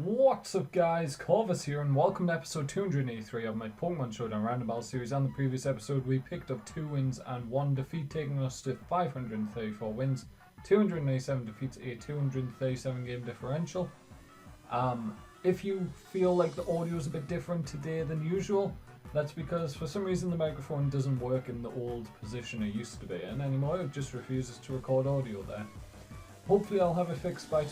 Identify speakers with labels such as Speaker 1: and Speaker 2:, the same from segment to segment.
Speaker 1: What's up guys, Corvus here and welcome to episode 283 of my Pokemon Showdown Random series. On the previous episode we picked up 2 wins and 1 defeat, taking us to 534 wins, 297 defeats, a 237 game differential. If you feel like the audio is a bit different today than usual, that's because for some reason the microphone doesn't work in the old position it used to be in anymore. It just refuses to record audio there. Hopefully I'll have it fixed by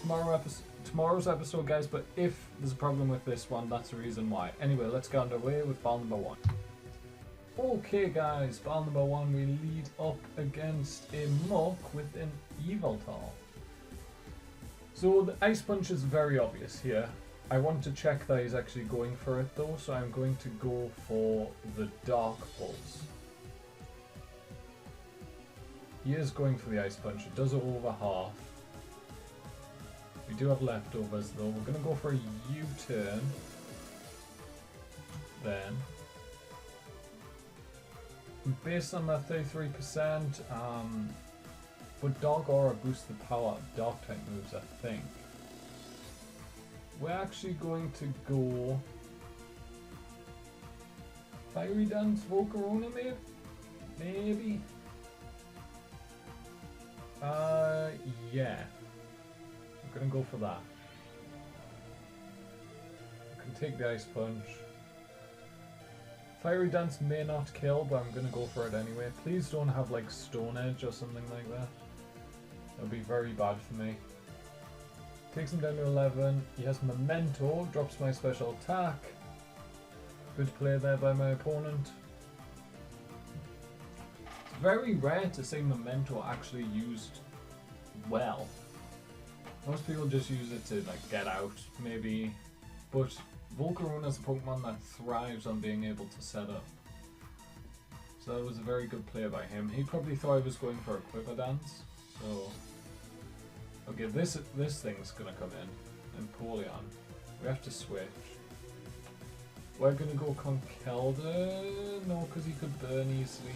Speaker 1: tomorrow's episode, guys, but if there's a problem with this one, that's the reason why. Anyway, let's get underway with battle number 1. Okay guys, battle number 1, we lead up against a Muck with an Yveltal. So the Ice Punch is very obvious here. I want to check that he's actually going for it though, so I'm going to go for the Dark Pulse. He is going for the Ice Punch, it does it over half. We do have leftovers though. We're going to go for a U-turn. Then. Based on that 33%, would Dark Aura boost the power of Dark type moves, I think. We're actually going to go Fiery Dance Volcarona maybe? Maybe? Yeah. I'm gonna go for that. I can take the Ice Punch. Fiery Dance may not kill, but I'm gonna go for it anyway. Please don't have like Stone Edge or something like that. That would be very bad for me. Takes him down to 11. He has Memento, drops my special attack. Good play there by my opponent. It's very rare to see Memento actually used well. Most people just use it to like get out, maybe, but Volcarona is a Pokemon that thrives on being able to set up. So that was a very good play by him. He probably thought I was going for a Quiver Dance, so... Okay, this thing's gonna come in, Empoleon. We have to switch. We're gonna go Conkeldurr, no, because he could burn easily.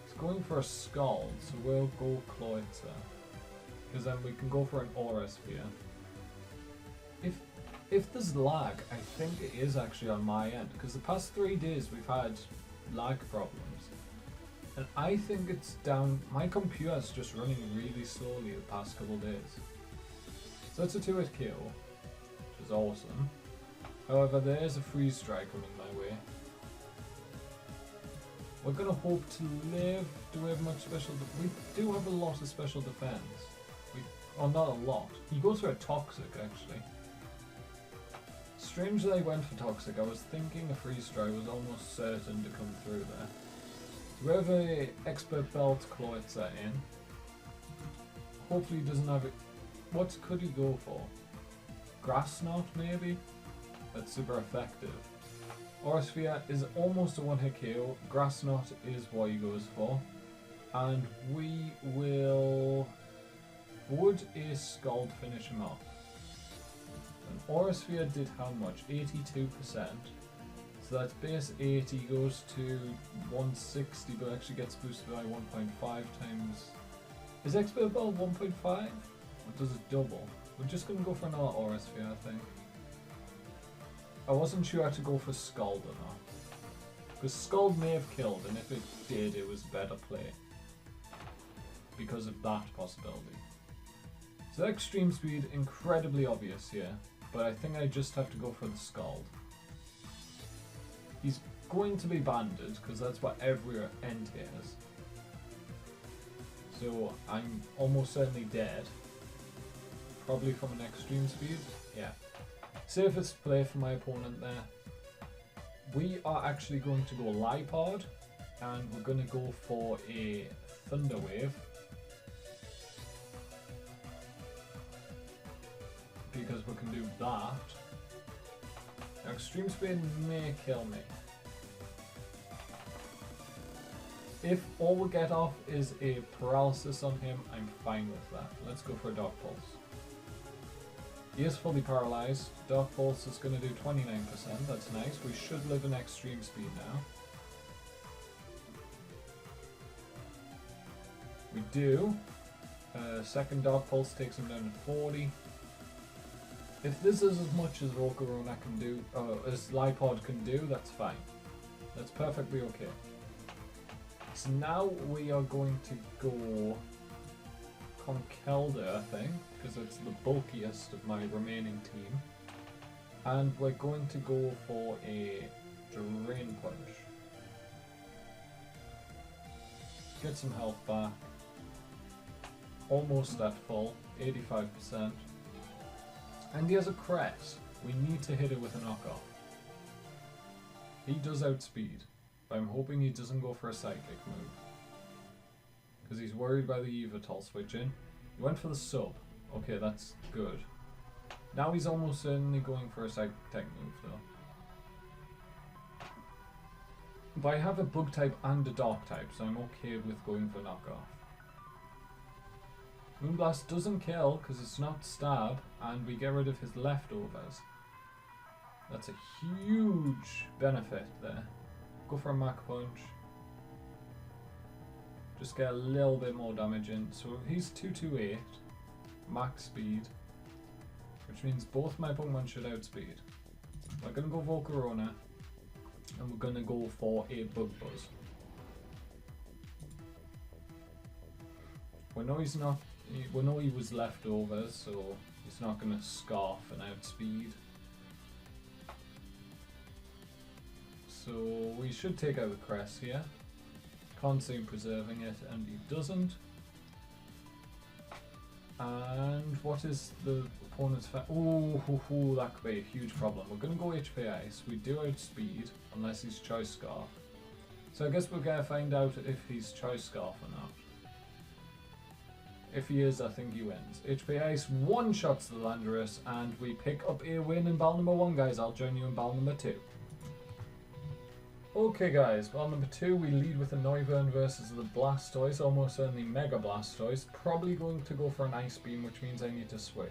Speaker 1: He's going for a Scald, so we'll go Cloyster. Because then we can go for an Aura Sphere. If there's lag, I think it is actually on my end. Because the past 3 days we've had lag problems. And I think it's down, my computer's just running really slowly the past couple days. So that's a 2-hit KO, which is awesome. However, there is a Freeze Strike coming my way. We're going to hope to live. Do we have much special we do have a lot of special defense. Or not a lot. He goes for a Toxic, actually. Strange that I went for Toxic. I was thinking a Freeze Strike was almost certain to come through there. We have a Expert Belt Cloyster in. Hopefully he doesn't have it. What could he go for? Grass Knot, maybe? That's super effective. Aura Sphere is almost a 1-hit KO. Grass Knot is what he goes for. And we will... Would a Scald finish him off? An Aura Sphere did how much? 82%. So that's base 80 goes to 160, but actually gets boosted by 1.5 times. Is Expert Belt 1.5? Or does it double? We're just going to go for another Aura Sphere, I think. I wasn't sure how to go for Scald or not. Because Scald may have killed, and if it did, it was a better play. Because of that possibility. So Extreme Speed, incredibly obvious here, but I think I just have to go for the Scald. He's going to be banded, because that's what every end is. So I'm almost certainly dead. Probably from an Extreme Speed, yeah. Safest play for my opponent there. We are actually going to go Lipod, and we're going to go for a Thunder Wave. Because we can do that. Now, Extreme Speed may kill me. If all we get off is a Paralysis on him, I'm fine with that. Let's go for a Dark Pulse. He is fully paralyzed. Dark Pulse is going to do 29%, that's nice. We should live in Extreme Speed now. We do. Second Dark Pulse takes him down to 40. If this is as much as Volcarona can do, as Lipod can do, that's fine. That's perfectly okay. So now we are going to go Conkelder, I think, because it's the bulkiest of my remaining team. And we're going to go for a Drain Punch. Get some health back. Almost at full, 85%. And he has a crest. We need to hit it with a knockoff. He does outspeed, but I'm hoping he doesn't go for a psychic move. Because he's worried by the Yveltal switching. He went for the sub. Okay, that's good. Now he's almost certainly going for a psychic move though. But I have a bug type and a dark type, so I'm okay with going for knockoff. Moonblast doesn't kill because it's not stab, and we get rid of his leftovers. That's a huge benefit there. Go for a Mach Punch. Just get a little bit more damage in. So he's 228, max speed, which means both my Pokemon should outspeed. We're going to go Volcarona, and we're going to go for a Bug Buzz. We know he's not. We know he was leftovers, so he's not going to Scarf and outspeed. So we should take out the crest here. Can't see him preserving it, and he doesn't. And what is the opponent's oh, that could be a huge problem. We're going to go HP Ice. We do outspeed, unless he's Choice Scarf. So I guess we're going to find out if he's Choice Scarf or not. If he is, I think he wins. HP Ice one-shots the Landorus, and we pick up a win in battle number 1, guys. I'll join you in battle number 2. Okay, guys, battle number 2, we lead with a Noivern versus the Blastoise, almost certainly Mega Blastoise. Probably going to go for an Ice Beam, which means I need to switch.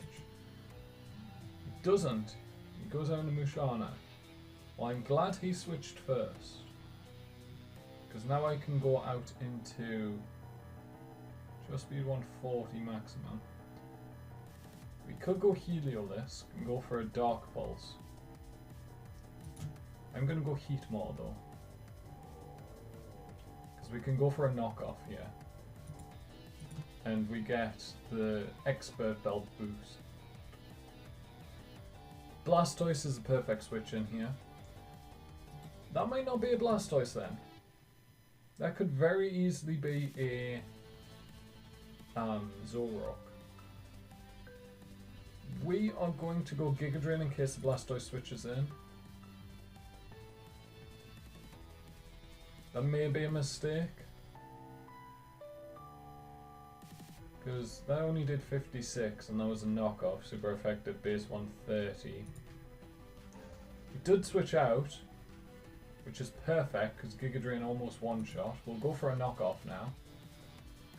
Speaker 1: He doesn't. He goes out into Musharna. Well, I'm glad he switched first, because now I can go out into... Just speed 140 maximum. We could go Heliolisk and go for a Dark Pulse. I'm going to go Heatmore though, because we can go for a knockoff here. And we get the Expert Belt boost. Blastoise is a perfect switch in here. That might not be a Blastoise then. That could very easily be a Zoroark. We are going to go Giga Drain in case the Blastoise switches in. That may be a mistake, because that only did 56 and that was a knockoff, super effective, base 130. He did switch out, which is perfect because Giga Drain almost one-shot. We'll go for a knockoff now,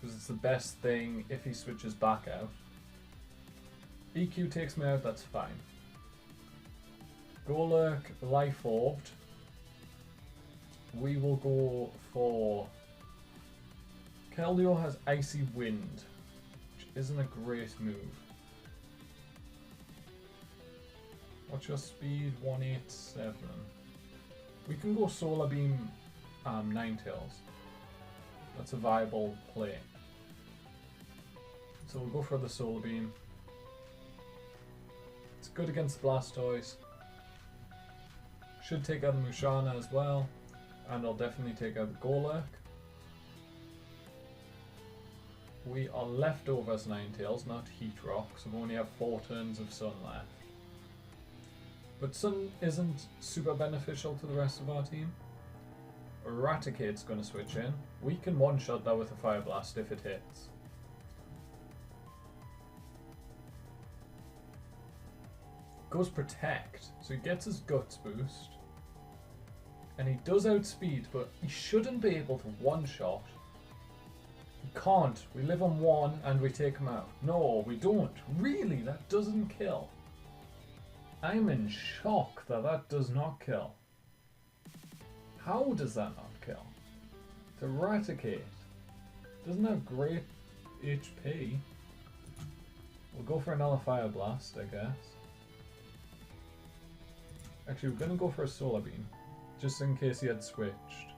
Speaker 1: because it's the best thing if he switches back out. EQ takes me out, that's fine. Golurk Life Orbed. We will go for... Keldeo has Icy Wind, which isn't a great move. What's your speed? 187. We can go Solar Beam Ninetales. That's a viable play. So we'll go for the Solar Beam. It's good against Blastoise. Should take out the Musharna as well. And I'll definitely take out the Golurk. We are leftovers Ninetales, not Heat Rock, so we only have 4 turns of Sun left. But Sun isn't super beneficial to the rest of our team. Eradicate's going to switch in. We can one-shot that with a Fire Blast if it hits. Goes Protect, so he gets his Guts boost. And he does outspeed, but he shouldn't be able to one-shot. He can't. We live on 1 and we take him out. No, we don't. Really? That doesn't kill. I'm in shock that that does not kill. How does that not kill? To Eradicate. Doesn't have great HP. We'll go for another Fire Blast, I guess. Actually, we're gonna go for a solar beam, just in case he had switched.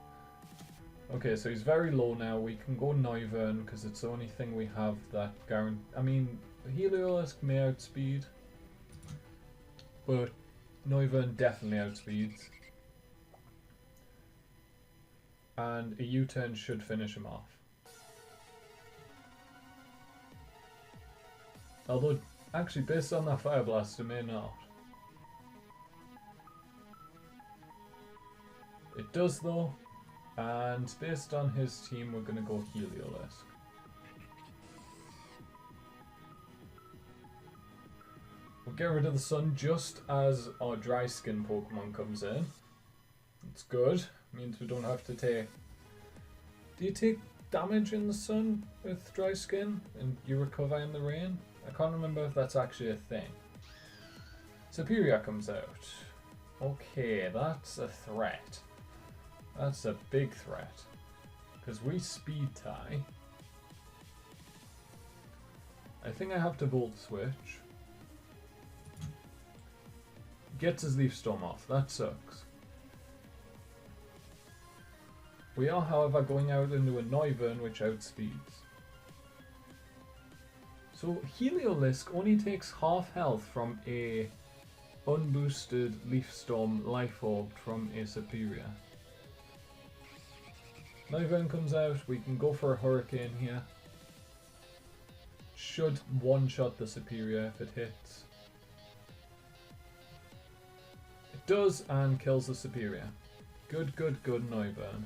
Speaker 1: Okay, so he's very low now. We can go Noivern because it's the only thing we have that guarantee. I mean, Heliolisk may outspeed, but Noivern definitely outspeeds. And a U-turn should finish him off. Although, actually, based on that Fire Blast, it may not. It does though, and based on his team, we're gonna go Heliolisk. We'll get rid of the sun just as our dry skin Pokemon comes in. It's good, means we don't have to take... Do you take damage in the sun with dry skin and you recover in the rain? I can't remember if that's actually a thing. Superior comes out. Okay, that's a threat. That's a big threat. Because we speed tie. I think I have to Volt Switch. Gets his Leaf Storm off. That sucks. We are, however, going out into a Noivern which outspeeds. So Heliolisk only takes half health from a unboosted Leaf Storm Life Orb from a Superior. Noivern comes out, we can go for a Hurricane here. Should one-shot the Superior if it hits. It does, and kills the Superior. Good, good, good Noivern.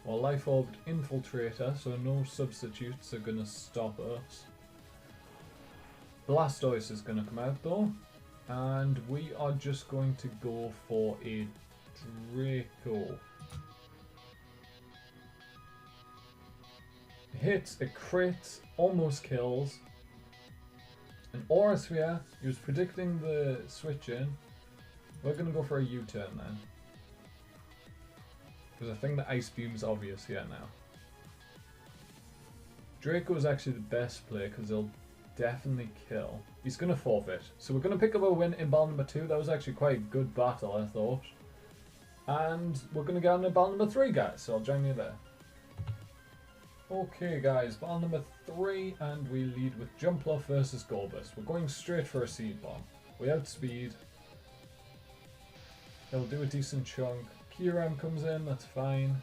Speaker 1: Well, Life Orbed Infiltrator, so no substitutes are gonna stop us. Blastoise is gonna come out though, and we are just going to go for a Draco. Hits, a crit, almost kills. An Aura Sphere, he was predicting the switch in. We're gonna go for a U-turn then. Because I think the Ice Beam's obvious here now. Draco is actually the best play because he'll definitely kill. He's gonna forfeit. So we're gonna pick up a win in battle number 2. That was actually quite a good battle, I thought. And we're gonna get on to battle number 3, guys, so I'll join you there. Okay guys, battle number 3, and we lead with Jumpluff versus Gorbis. We're going straight for a Seed Bomb. We outspeed. He'll do a decent chunk. Kyurem comes in, that's fine.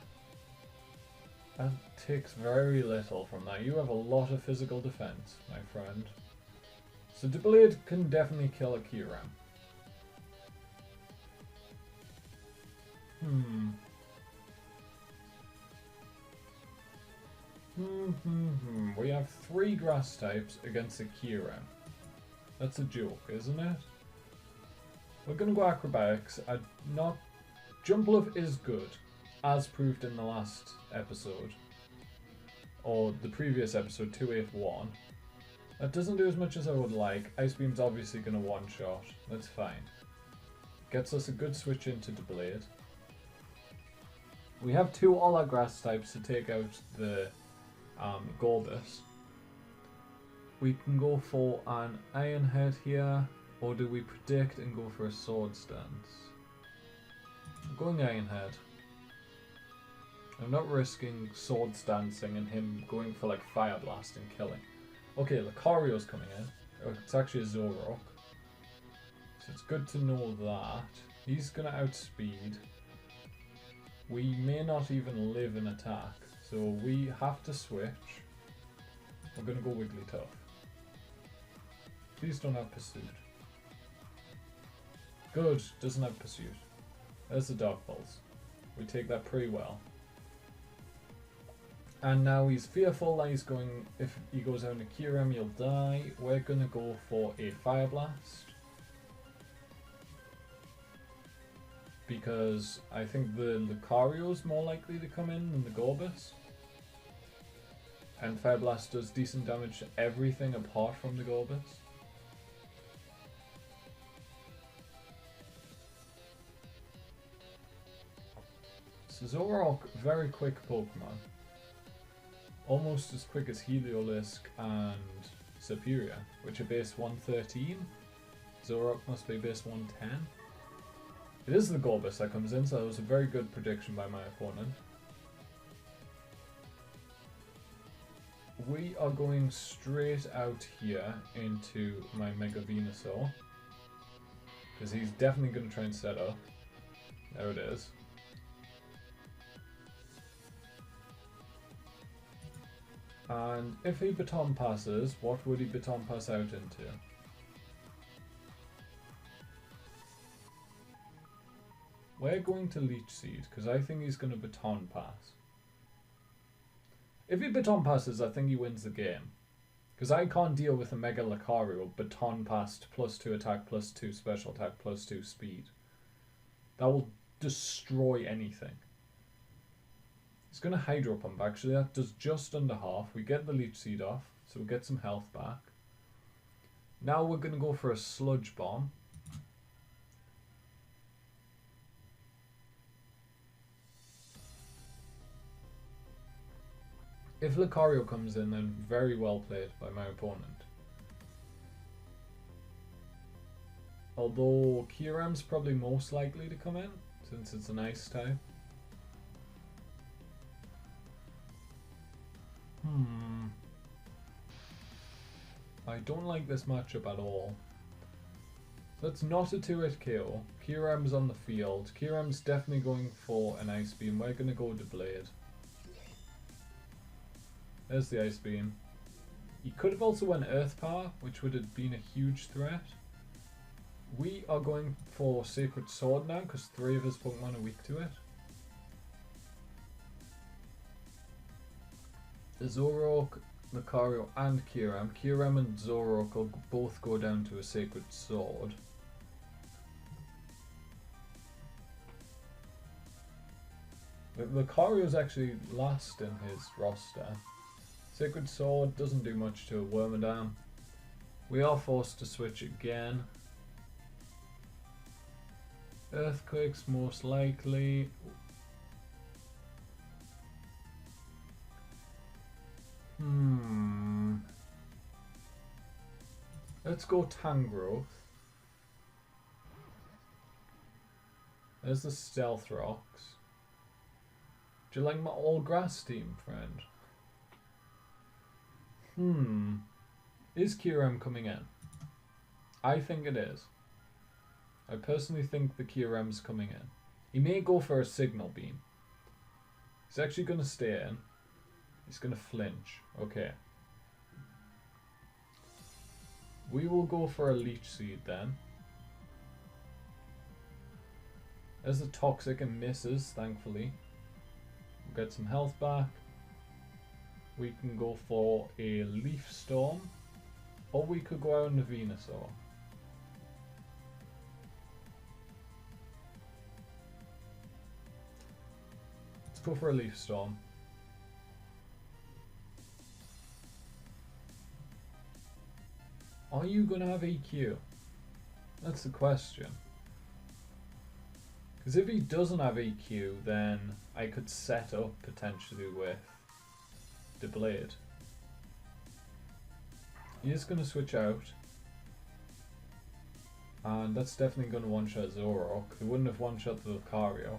Speaker 1: And takes very little from that. You have a lot of physical defense, my friend. So Doublade can definitely kill a Kyurem. We have 3 grass types against a Kyurem. That's a joke, isn't it? We're gonna go Acrobatics. Jumpluff is good, as proved in the last episode. Or the previous episode, 281. That doesn't do as much as I would like. Ice Beam's obviously gonna one-shot. That's fine. Gets us a good switch into Doublade. We have 2 all our grass types to take out the Gorbis. We can go for an Iron Head here, or do we predict and go for a Sword Stance? I'm going Iron Head. I'm not risking Sword Stancing and him going for like Fire Blast and killing. Okay, Lucario's coming in. Oh, it's actually a Zoroark. So it's good to know that. He's gonna outspeed. We may not even live in attack, so we have to switch. We're gonna go Wigglytuff. Please don't have Pursuit. Good, doesn't have Pursuit. There's the Dark Pulse. We take that pretty well. And now he's fearful that he's going, if he goes out into Kyurem, he'll die. We're gonna go for a Fire Blast. Because I think the Lucario's more likely to come in than the Gorbis. And Fire Blast does decent damage to everything apart from the Gorbis. So Zoroark, very quick Pokemon. Almost as quick as Heliolisk and Superior, which are base 113. Zoroark must be base 110. It is the Gorbis that comes in, so that was a very good prediction by my opponent. We are going straight out here into my Mega Venusaur, because he's definitely going to try and set up. There it is. And if he baton passes, what would he baton pass out into? We're going to Leech Seed, because I think he's going to baton pass. If he baton passes, I think he wins the game. Because I can't deal with a Mega Lucario baton passed +2 attack, +2 special attack, +2 speed. That will destroy anything. He's going to Hydro Pump actually, that does just under half. We get the Leech Seed off, so we get some health back. Now we're going to go for a Sludge Bomb. If Lucario comes in, then very well played by my opponent. Although Kyuram's probably most likely to come in, since it's an ice type. I don't like this matchup at all. So it's not a 2-hit KO. Kyuram's on the field. Kyuram's definitely going for an Ice Beam. We're going to go to Blade. There's the Ice Beam. He could have also went Earth Power, which would have been a huge threat. We are going for Sacred Sword now, because 3 of his Pokemon are weak to it. The Zoroark, Lucario and Kyurem. Kyurem and Zoroark will both go down to a Sacred Sword. Lucario's actually last in his roster. Sacred Sword doesn't do much to a Wormadam. We are forced to switch again. Earthquake's most likely. Let's go Tangrowth. There's the Stealth Rocks. Do you like my all grass team, friend? Is Kyurem coming in? I think it is. I personally think the Kyurem's coming in. He may go for a Signal Beam. He's actually going to stay in. He's going to flinch. Okay. We will go for a Leech Seed then. There's the Toxic and misses, thankfully. We'll get some health back. We can go for a Leaf Storm. Or we could go out on the Venusaur. Let's go for a Leaf Storm. Are you going to have EQ? That's the question. Because if he doesn't have EQ, then I could set up potentially with the Blade. He is going to switch out. And that's definitely going to one-shot Zoroark. He wouldn't have one-shot the Lucario.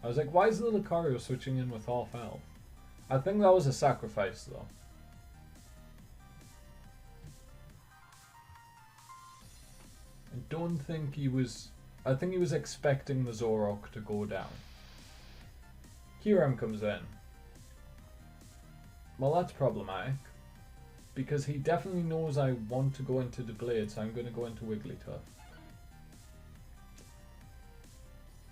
Speaker 1: I was like, why is the Lucario switching in with half health? I think that was a sacrifice though. I don't think he was... I think he was expecting the Zoroark to go down. Kyurem comes in. Well, that's problematic. Because he definitely knows I want to go into the Blade, so I'm going to go into Wigglytuff.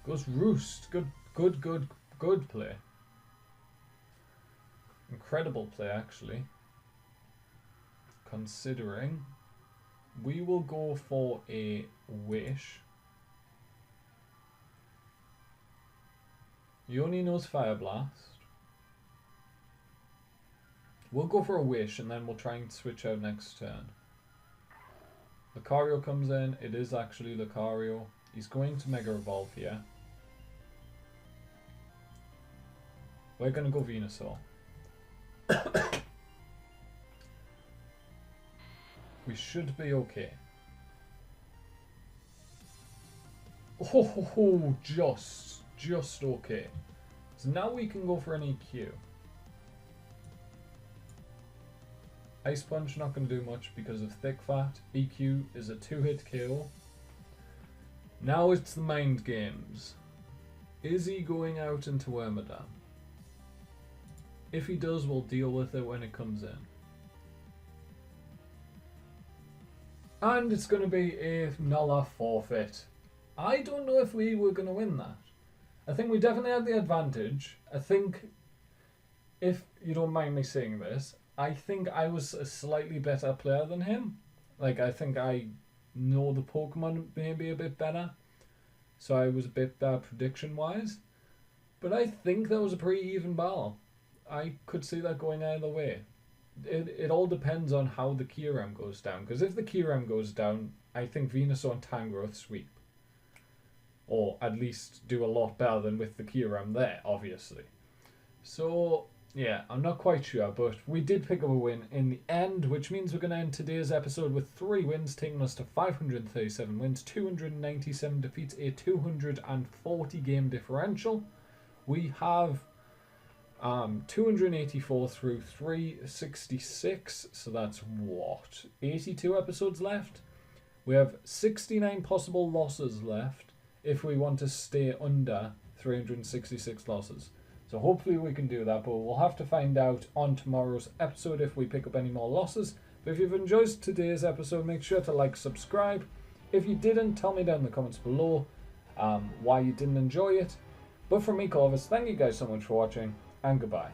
Speaker 1: Goes Roost. Good play. Incredible play, actually. Considering... We will go for a Wish. He only knows Fire Blast. We'll go for a Wish and then we'll try and switch out next turn. Lucario comes in. It is actually Lucario. He's going to Mega Evolve here. We're going to go Venusaur. We should be okay. Oh, just okay. So now we can go for an EQ. Ice Punch not going to do much because of Thick Fat. EQ is a 2-hit KO. Now it's the mind games. Is he going out into Wormadam? If he does, we'll deal with it when it comes in. And it's going to be a Nulla forfeit. I don't know if we were going to win that. I think we definitely had the advantage. I think, if you don't mind me saying this, I think I was a slightly better player than him. Like, I think I know the Pokemon maybe a bit better. So I was a bit better prediction-wise. But I think that was a pretty even battle. I could see that going either way. It all depends on how the Kyurem goes down. Because if the Kyurem goes down, I think Venusaur and Tangrowth sweep. Or at least do a lot better than with the Kyurem there, obviously. So, yeah, I'm not quite sure, but we did pick up a win in the end, which means we're going to end today's episode with 3 wins, taking us to 537 wins, 297 defeats, a 240 game differential. We have 284 through 366, so that's what, 82 episodes left? We have 69 possible losses left if we want to stay under 366 losses. So hopefully we can do that, but we'll have to find out on tomorrow's episode if we pick up any more losses. But if you've enjoyed today's episode, make sure to like, subscribe. If you didn't, tell me down in the comments below why you didn't enjoy it. But from me, Corvus, thank you guys so much for watching, and goodbye.